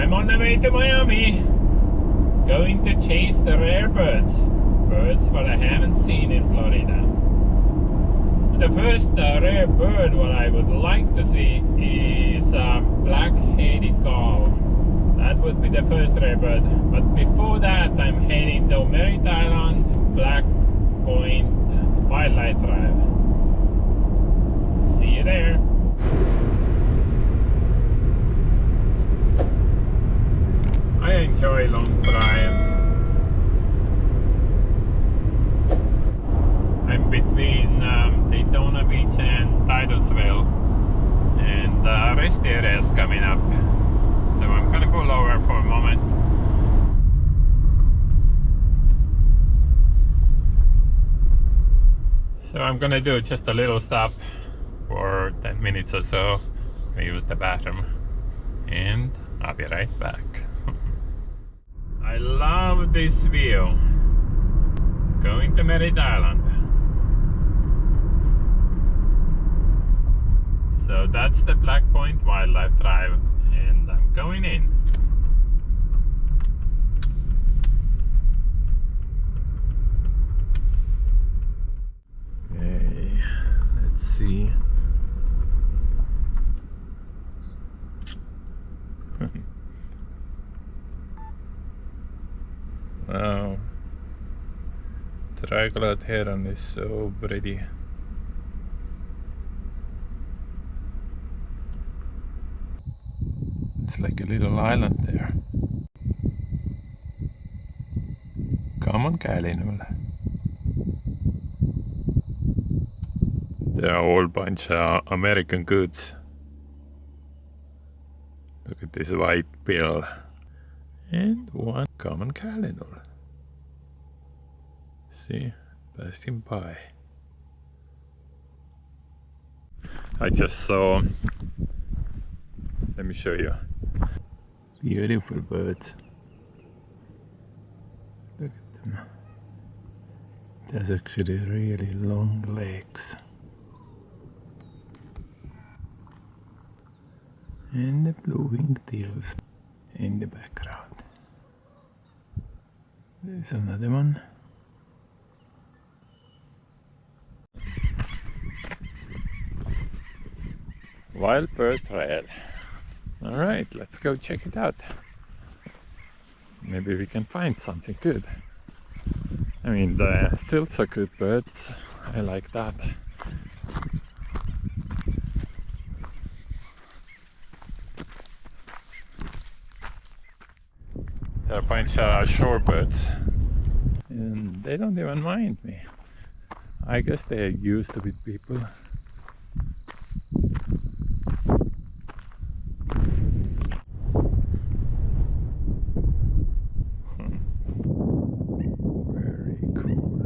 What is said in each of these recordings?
I'm on the way to Miami. Going to chase the rare birds. Birds what I haven't seen in Florida. The first rare bird what I would like to see is Black-headed Gull. That would be the first rare bird. But before that, I'm heading to Merrit Island, Blackpoint Wildlife Drive. See you there. I enjoy long drives. I'm between Daytona Beach and Titusville, and rest area is coming up. So I'm gonna pull over for a moment. So I'm gonna do just a little stop for 10 minutes or so. I use the bathroom, and I'll be right back. I love this view. Going to Merrit Island. So that's the Blackpoint Wildlife Drive, and I'm going in. Okay, let's see. Wow, tricolored heron is so pretty. It's like a little island there. Common Callinul. They're all bunch of American goods. Look at this white bill. And one common Callinul. See, passing by. I just saw, let me show you. Beautiful birds. Look at them. There's actually really long legs. And the blue-winged teals in the background. There's another one. Wild bird trail. Alright, let's go check it out. Maybe we can find something good. I mean, the stilts are good birds. I like that. There are a bunch of shorebirds, and they don't even mind me. I guess they're used to with people. Very cool.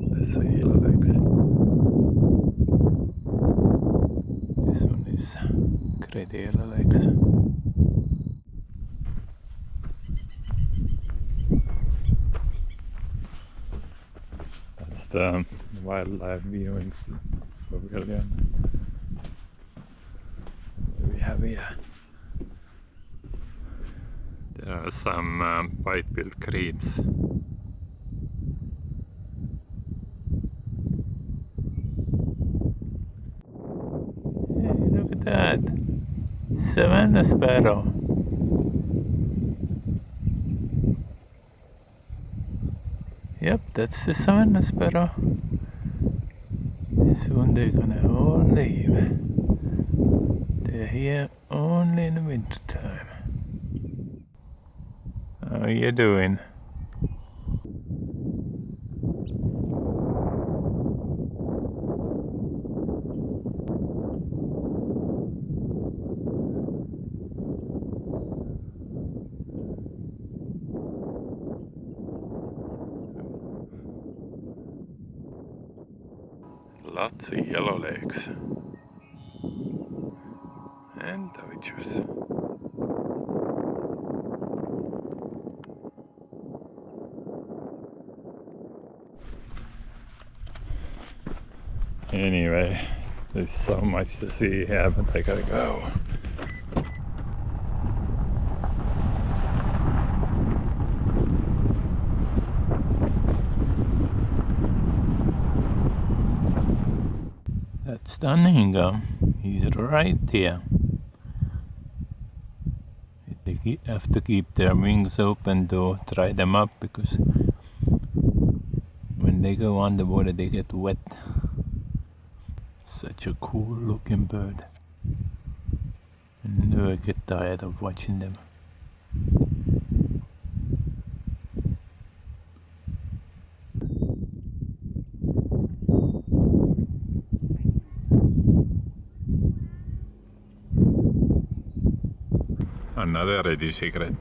That's a yellow legs. This one is Grebe legs. That's the wildlife viewing pavilion. What do we have here? There are some white-billed grebes. Look at that! Savannah sparrow. Yep, that's the savannah sparrow. Soon they're gonna all leave. They're here only in the winter time. How are you doing? Lots of yellow legs and dovitures. Anyway, there's so much to see here, but I gotta go. That's stunning. He's right here. They have to keep their wings open to dry them up, because when they go underwater they get wet. Such a cool looking bird. I never get tired of watching them. Another Reddish Egret.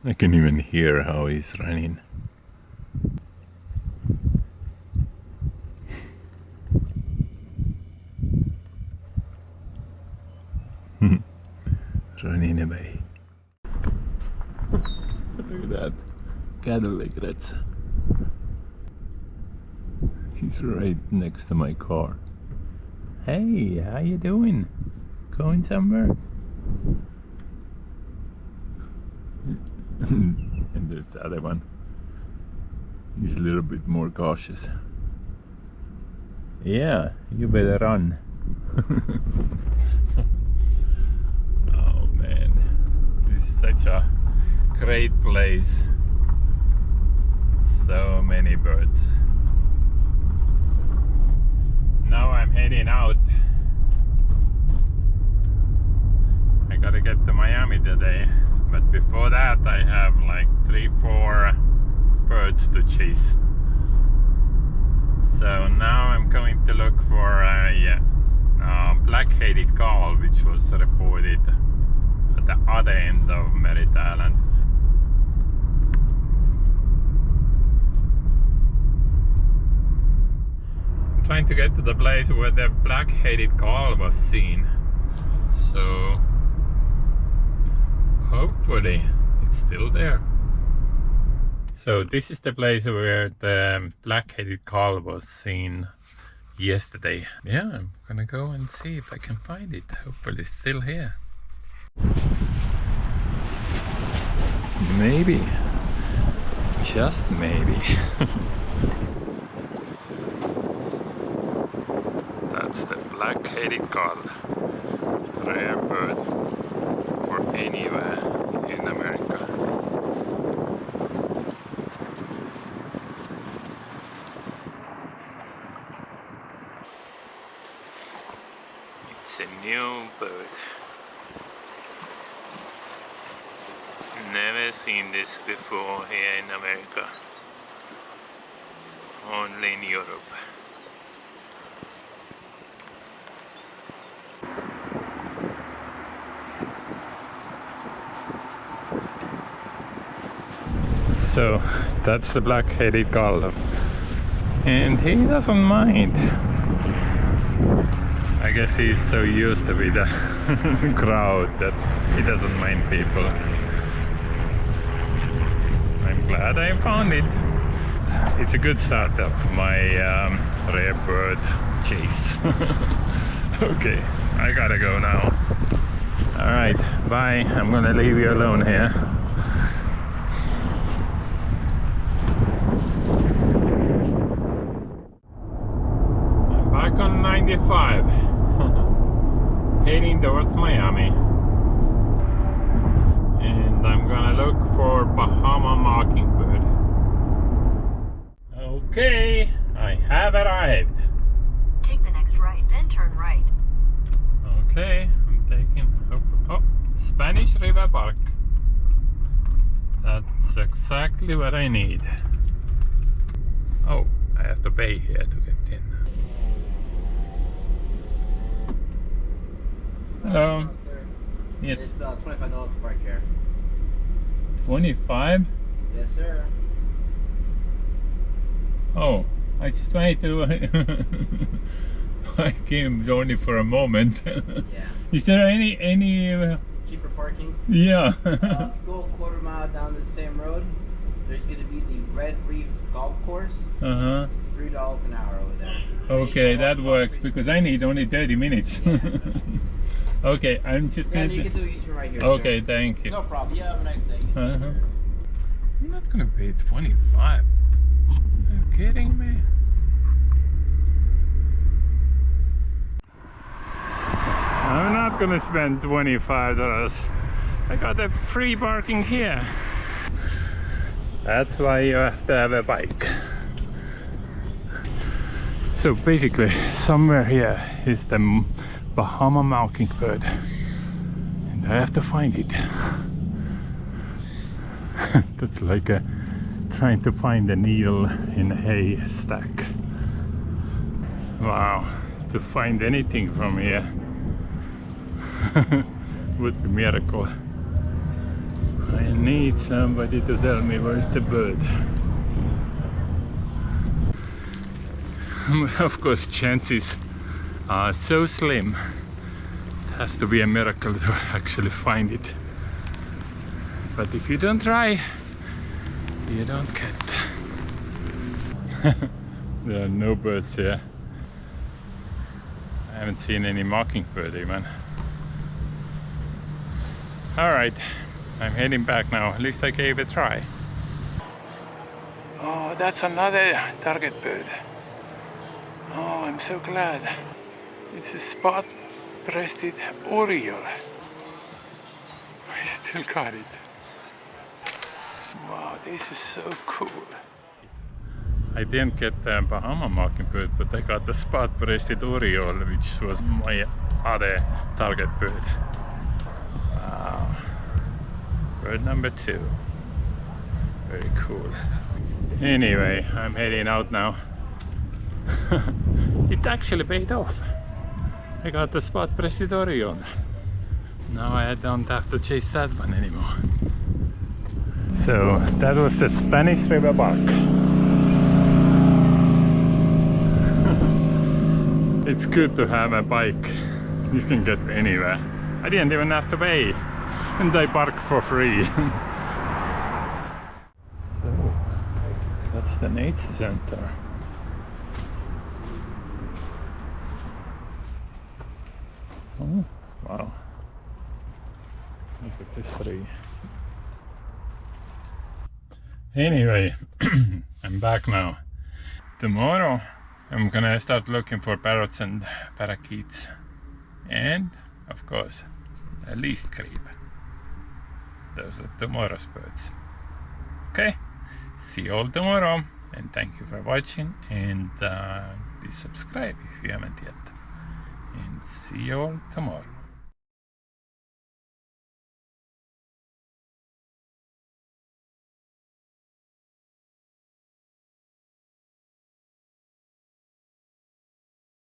I can even hear how he's running. Running away. Look at that. Cattle egrets. He's right next to my car. Hey, how you doing? Going somewhere? And there's the other one. He's a little bit more cautious. Yeah, you better run. Oh man, this is such a great place. So many birds. Now I'm heading out. I gotta get to Miami today, but before that I have like 3-4 birds to chase. So now I'm going to look for a Black-headed Gull, which was reported at the other end of Merrit Island. Trying to get to the place where the Black-headed Gull was seen, so hopefully it's still there. So this is the place where the Black-headed Gull was seen yesterday. Yeah, I'm gonna go and see if I can find it. Hopefully it's still here. Maybe, just maybe. That's the Black-headed Gull, rare bird for anywhere in America. It's a new bird. Never seen this before here in America. Only in Europe. So that's the Black-headed Gull, and he doesn't mind. I guess he's so used to be the crowd that he doesn't mind people. I'm glad I found it. It's a good start of my rare bird chase. Okay, I gotta go now. Alright, bye. I'm gonna leave you alone here. On 95 heading towards Miami, and I'm gonna look for Bahama Mockingbird. Okay, I have arrived. Take the next right, then turn right. Okay, I'm taking Spanish River Park. That's exactly what I need. Oh, I have to pay here to get in. Hello. Yes. It's $25 for bike care. 25? Yes, sir. Oh, I just tried to. I came only for a moment. Yeah. Is there any? Cheaper parking? Yeah. If you go a quarter mile down the same road, There's going to be the Red Reef Golf Course. Uh-huh. It's $3 an hour over there. Okay, that works because I need only 30 minutes. Yeah. Okay, I'm just Yeah, gonna... you can do each one right here, Okay, sir. thank you. No problem. You have a nice day. Uh-huh. I'm not gonna pay 25. Are you kidding me? I'm not gonna spend $25. I got a free parking here. That's why you have to have a bike. So basically, somewhere here is the Bahama Mockingbird, and I have to find it. That's like trying to find a needle in a haystack. Wow, to find anything from here would be a miracle. I need somebody to tell me where's the bird. Of course, chances are so slim. It has to be a miracle to actually find it. But if you don't try, you don't get. There are no birds here. I haven't seen any mockingbird even. Alright, I'm heading back now. At least I gave it a try. Oh, that's another target bird. Oh, I'm so glad. It's a spot-breasted Oriole. I still got it. Wow, this is so cool. I didn't get the Bahama Mockingbird, but I got the spot-breasted Oriole, which was my other target bird. Wow. Bird number 2. Very cool. Anyway, I'm heading out now. It actually paid off. I got the spot-breasted Oriole. Now I don't have to chase that one anymore. So that was the Spanish River Bark. It's good to have a bike. You can get anywhere. I didn't even have to pay, and I park for free. So that's the nature center. Oh, wow. Look at this tree. Anyway, I'm back now. Tomorrow I'm gonna start looking for parrots and parakeets. And, of course, at least Grebe. Those are tomorrow's birds. Okay, see you all tomorrow. And thank you for watching. And please subscribe if you haven't yet. And see you all tomorrow.